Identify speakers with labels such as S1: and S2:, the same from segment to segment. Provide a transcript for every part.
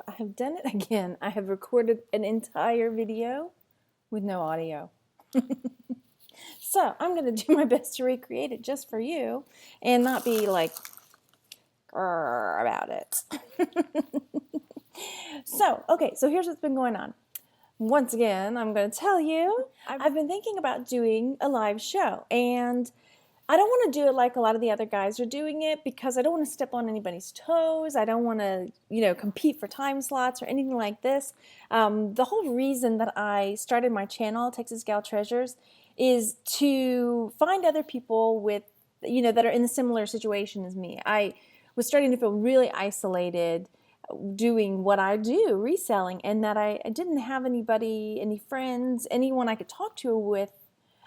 S1: I have done it again. I have recorded an entire video with no audio. So I'm going to do my best to recreate it just for you and not be like about it. So here's what's been going on. Once again, I'm going to tell you, I've been thinking about doing a live show, and I don't want to do it like a lot of the other guys are doing it because I don't want to step on anybody's toes. I don't want to, compete for time slots or anything like this. The whole reason that I started my channel, Texas Gal Treasures, is to find other people with, that are in a similar situation as me. I was starting to feel really isolated doing what I do, reselling, and that I didn't have anybody, any friends, anyone I could talk to with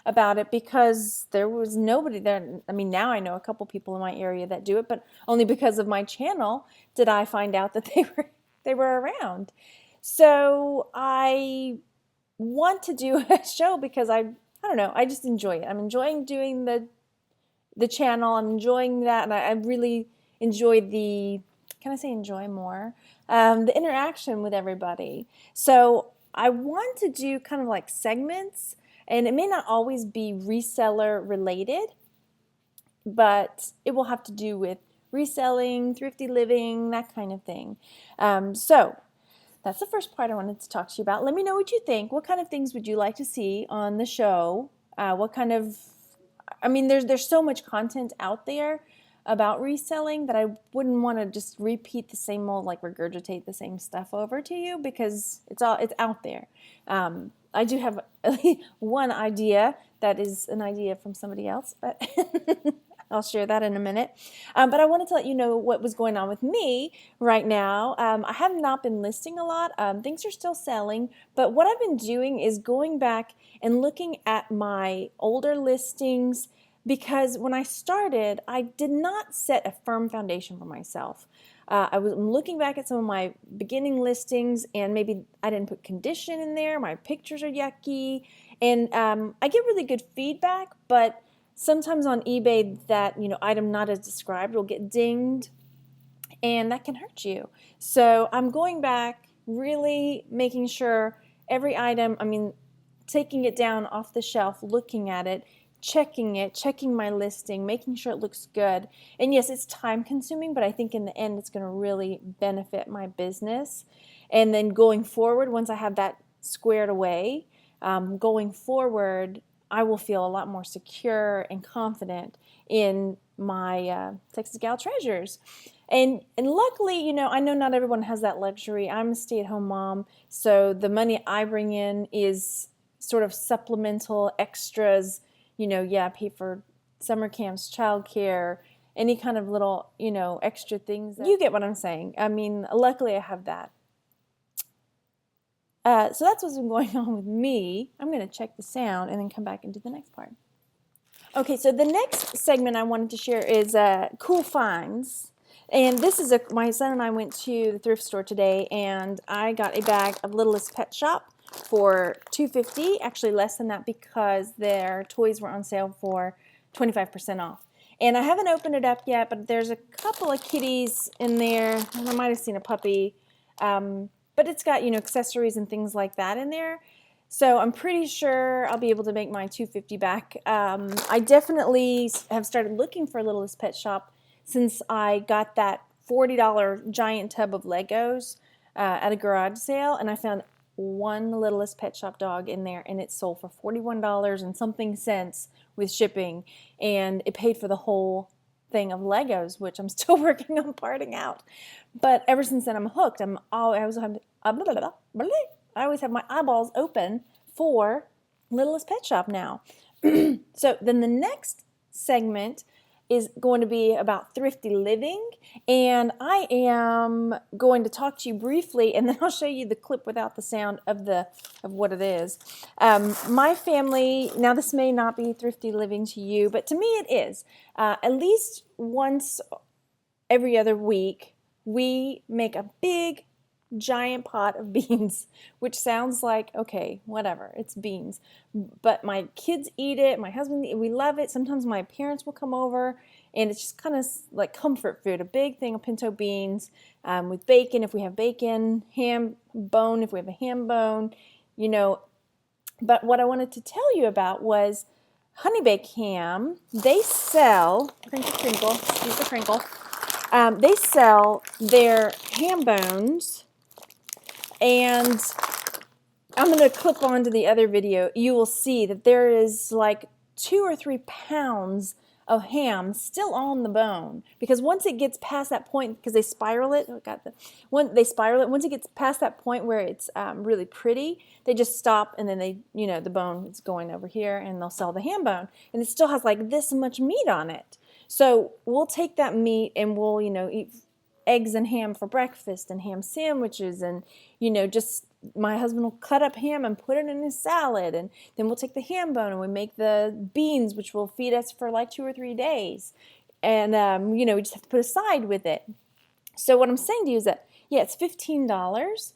S1: about it because there was nobody there. I mean, now I know a couple people in my area that do it, but only because of my channel did I find out that they were around. So I want to do a show because I don't know, I just enjoy it. I'm enjoying doing the channel. I'm enjoying that, and I really enjoy can I say enjoy more? The interaction with everybody. So I want to do kind of like segments, and it may not always be reseller related, but it will have to do with reselling, thrifty living, that kind of thing. So that's the first part I wanted to talk to you about. Let me know what you think. What kind of things would you like to see on the show? There's so much content out there about reselling that I wouldn't want to just repeat the same old, like regurgitate the same stuff over to you because it's out there. I do have one idea that is an idea from somebody else, but I'll share that in a minute. But I wanted to let you know what was going on with me right now. I have not been listing a lot. Things are still selling, but what I've been doing is going back and looking at my older listings because when I started, I did not set a firm foundation for myself. I'm looking back at some of my beginning listings, and maybe I didn't put condition in there. My pictures are yucky, and I get really good feedback, but sometimes on eBay that item not as described will get dinged, and that can hurt you. So I'm going back, really making sure every item, taking it down off the shelf, looking at it, checking my listing, making sure it looks good. And yes, it's time consuming, but I think in the end it's going to really benefit my business. And then going forward, once I have that squared away, going forward, I will feel a lot more secure and confident in my Texas Gal Treasures. And luckily, I know not everyone has that luxury. I'm a stay-at-home mom, so the money I bring in is sort of supplemental extras. I pay for summer camps, childcare, any kind of little, extra things. You get what I'm saying. Luckily I have that. So that's what's been going on with me. I'm going to check the sound and then come back and do the next part. Okay, so the next segment I wanted to share is cool finds. And this is my son and I went to the thrift store today, and I got a bag of Littlest Pet Shop for $2.50, actually less than that because their toys were on sale for 25% off. And I haven't opened it up yet, but there's a couple of kitties in there, and I might have seen a puppy, but it's got accessories and things like that in there. So I'm pretty sure I'll be able to make my $2.50 back. I definitely have started looking for Littlest Pet Shop since I got that $40 giant tub of Legos at a garage sale, and I found one Littlest Pet Shop dog in there, and it sold for $41 and something cents with shipping, and it paid for the whole thing of Legos, which I'm still working on parting out. But ever since then, I'm hooked. I always have my eyeballs open for Littlest Pet Shop now. So then the next segment is going to be about thrifty living, and I am going to talk to you briefly, and then I'll show you the clip without the sound of what it is. My family, now this may not be thrifty living to you, but to me it is. At least once every other week, we make a big giant pot of beans, which sounds like, okay, whatever, it's beans. But my kids eat it, my husband, we love it. Sometimes my parents will come over and it's just kind of like comfort food. A big thing of pinto beans with bacon if we have bacon, ham bone if we have a ham bone, you know. But what I wanted to tell you about was Honey Baked Ham. They sell, crinkle, excuse the crinkle. They sell their ham bones, and I'm going to clip onto the other video. You will see that there is like 2 or 3 pounds of ham still on the bone, because once it gets past that point, because they spiral it, once it gets past that point where it's really pretty, they just stop, and then they, the bone is going over here, and they'll sell the ham bone, and it still has like this much meat on it. So we'll take that meat and we'll, eat eggs and ham for breakfast and ham sandwiches, and just my husband will cut up ham and put it in his salad, and then we'll take the ham bone and we make the beans, which will feed us for like 2 or 3 days, and we just have to put a side with it. So what I'm saying to you is that, yeah, it's $15,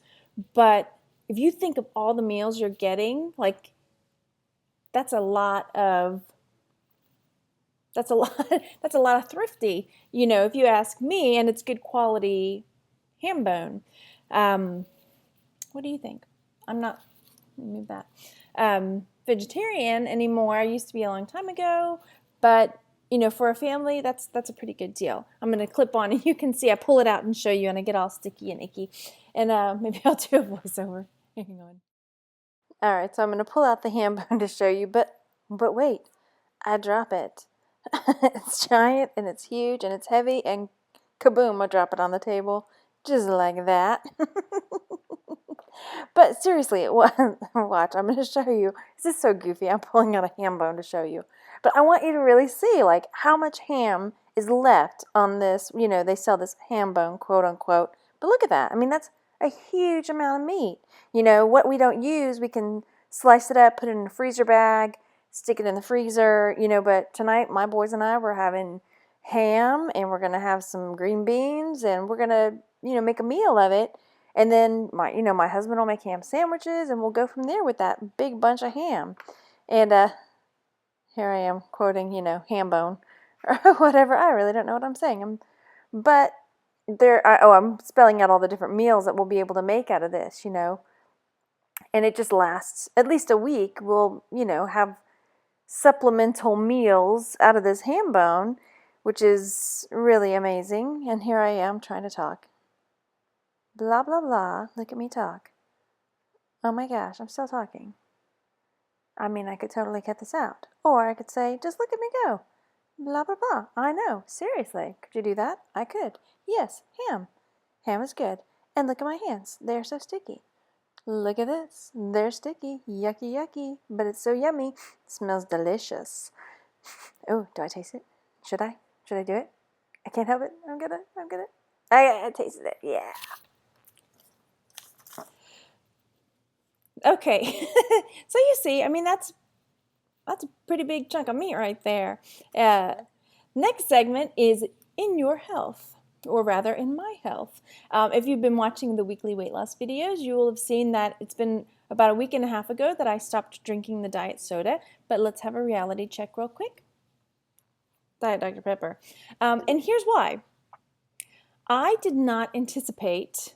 S1: but if you think of all the meals you're getting, like, that's a lot of thrifty, if you ask me, and it's good quality ham bone. What do you think? I'm not, let me move that, vegetarian anymore. I used to be a long time ago, but for a family, that's a pretty good deal. I'm going to clip on, and you can see I pull it out and show you, and I get all sticky and icky, and maybe I'll do a voiceover. Hang on. All right, so I'm going to pull out the ham bone to show you, but wait, I drop it. It's giant, and it's huge, and it's heavy, and kaboom, I drop it on the table, just like that. But seriously, watch, I'm going to show you. This is so goofy. I'm pulling out a ham bone to show you. But I want you to really see, like, how much ham is left on this. They sell this ham bone, quote unquote. But look at that. I mean, that's a huge amount of meat. What we don't use, we can slice it up, put it in a freezer bag, stick it in the freezer, but tonight my boys and I were having ham, and we're going to have some green beans, and we're going to, make a meal of it. And then my husband will make ham sandwiches, and we'll go from there with that big bunch of ham. And here I am quoting, ham bone or whatever. I really don't know what I'm saying. But I'm spelling out all the different meals that we'll be able to make out of this, And it just lasts at least a week. We'll, have supplemental meals out of this ham bone, which is really amazing. And here I am trying to talk. Blah, blah, blah. Look at me talk. Oh my gosh, I'm still talking. I mean, I could totally cut this out. Or I could say, just look at me go. Blah, blah, blah. I know. Seriously. Could you do that? I could. Yes, ham. Ham is good. And look at my hands. They're so sticky. Look at this. They're sticky. Yucky, yucky. But it's so yummy. It smells delicious. Oh, do I taste it? Should I? Should I do it? I can't help it. I'm gonna. I tasted it. Yeah. Okay. So you see, I mean, that's a pretty big chunk of meat right there. Next segment is in your health, or rather in my health. If you've been watching the weekly weight loss videos, you will have seen that it's been about a week and a half ago that I stopped drinking the diet soda, but let's have a reality check real quick. Diet Dr. Pepper. And here's why. I did not anticipate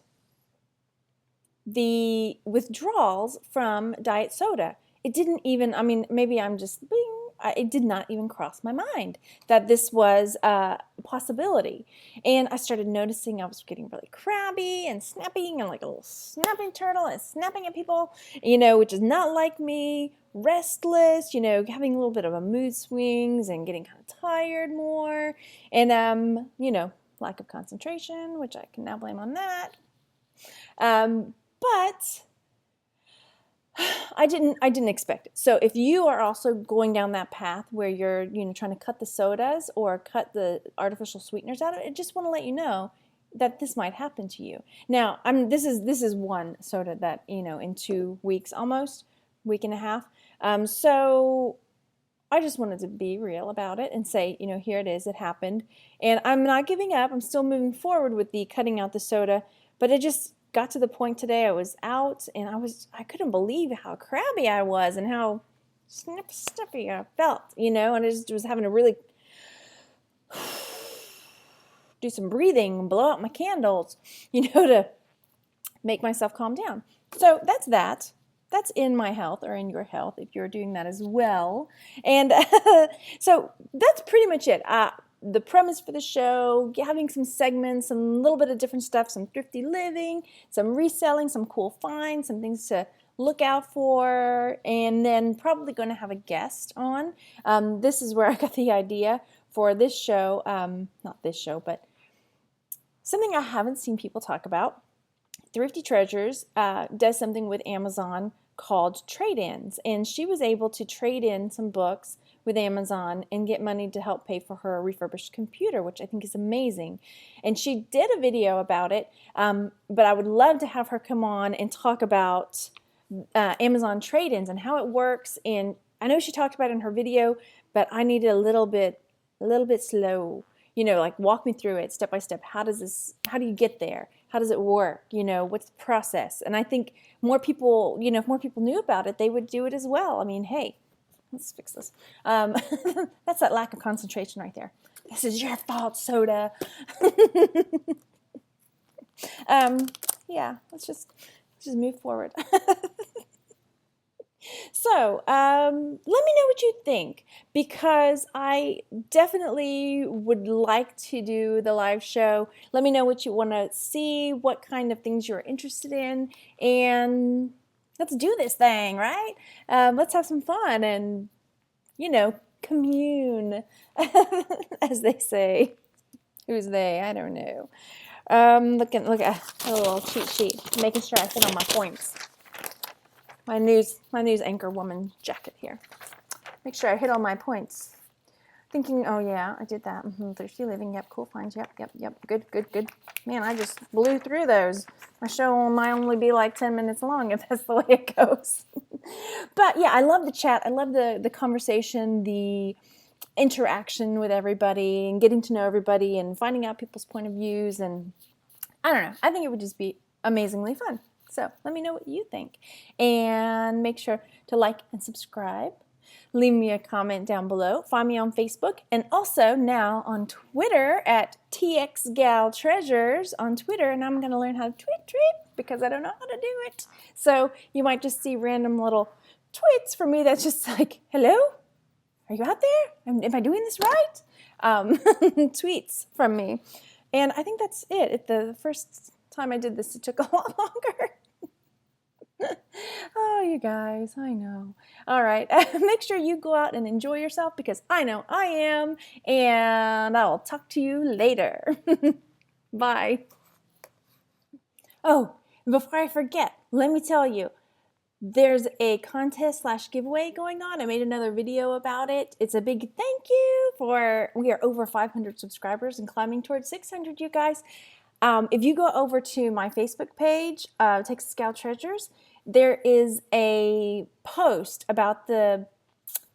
S1: the withdrawals from diet soda. It didn't even, I mean, maybe I'm just, it did not even cross my mind that this was a possibility. And I started noticing I was getting really crabby and snapping, and like a little snapping turtle, and snapping at people, which is not like me. Restless, having a little bit of a mood swings and getting kind of tired more. And, lack of concentration, which I can now blame on that. But I didn't expect it. So if you are also going down that path where you're, trying to cut the sodas or cut the artificial sweeteners out of it, I just want to let you know that this might happen to you. Now, this is one soda that, in 2 weeks, almost, week and a half. So I just wanted to be real about it and say, here it is, it happened. And I'm not giving up. I'm still moving forward with the cutting out the soda, but it just got to the point today I was out, and I couldn't believe how crabby I was and how snippy I felt, and I just was having a really do some breathing, blow out my candles, to make myself calm down. So that's that. That's in my health or in your health if you're doing that as well. And so that's pretty much it. The premise for the show, having some segments, some little bit of different stuff, some thrifty living, some reselling, some cool finds, some things to look out for, and then probably going to have a guest on. This is where I got the idea for this show, not this show, but something I haven't seen people talk about. Thrifty Treasures does something with Amazon called trade-ins, and she was able to trade in some books with Amazon and get money to help pay for her refurbished computer, which I think is amazing. And she did a video about it, but I would love to have her come on and talk about Amazon trade-ins and how it works. And I know she talked about it in her video, but I needed a little bit slow. Like walk me through it step by step. How do you get there? How does it work? What's the process? And I think more people, if more people knew about it, they would do it as well. I mean, hey, let's fix this. That's that lack of concentration right there. This is your fault, Soda. Yeah, let's just move forward. So let me know what you think, because I definitely would like to do the live show. Let me know what you want to see, what kind of things you're interested in, and let's do this thing, right? Let's have some fun and, commune, as they say. Who's they? I don't know. Look at a little cheat sheet, making sure I hit on my points. My news anchor woman jacket here. Make sure I hit all my points. Thinking, oh yeah, I did that. Thirsty living, yep, cool finds, yep. Good. Man, I just blew through those. My show might only be like 10 minutes long if that's the way it goes. But yeah, I love the chat. I love the conversation, the interaction with everybody, and getting to know everybody and finding out people's point of views. And I don't know, I think it would just be amazingly fun. So let me know what you think, and make sure to like and subscribe. Leave me a comment down below. Find me on Facebook, and also now on Twitter at TXGalTreasures on Twitter. And I'm going to learn how to tweet because I don't know how to do it. So you might just see random little tweets from me that's just like, hello? Are you out there? Am I doing this right? Tweets from me. And I think that's it. The first time I did this, it took a lot longer. Oh, you guys, I know. All right, make sure you go out and enjoy yourself, because I know I am, and I'll talk to you later. Bye. Oh, before I forget, let me tell you, there's a contest/giveaway going on. I made another video about it. It's a big thank you we are over 500 subscribers and climbing towards 600, you guys. If you go over to my Facebook page, Texas Gal Treasures, there is a post about the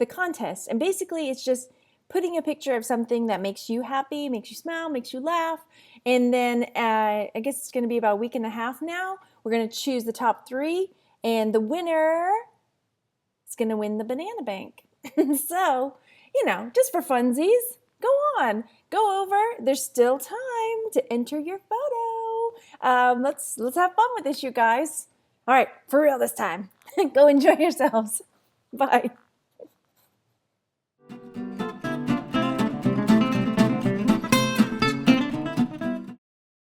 S1: contest. And basically it's just putting a picture of something that makes you happy, makes you smile, makes you laugh. And then I guess it's going to be about a week and a half now. We're going to choose the top 3, and the winner is going to win the banana bank. So, just for funsies, go on. Go over. There's still time to enter your photo. Let's have fun with this, you guys. All right, for real this time. Go enjoy yourselves. Bye.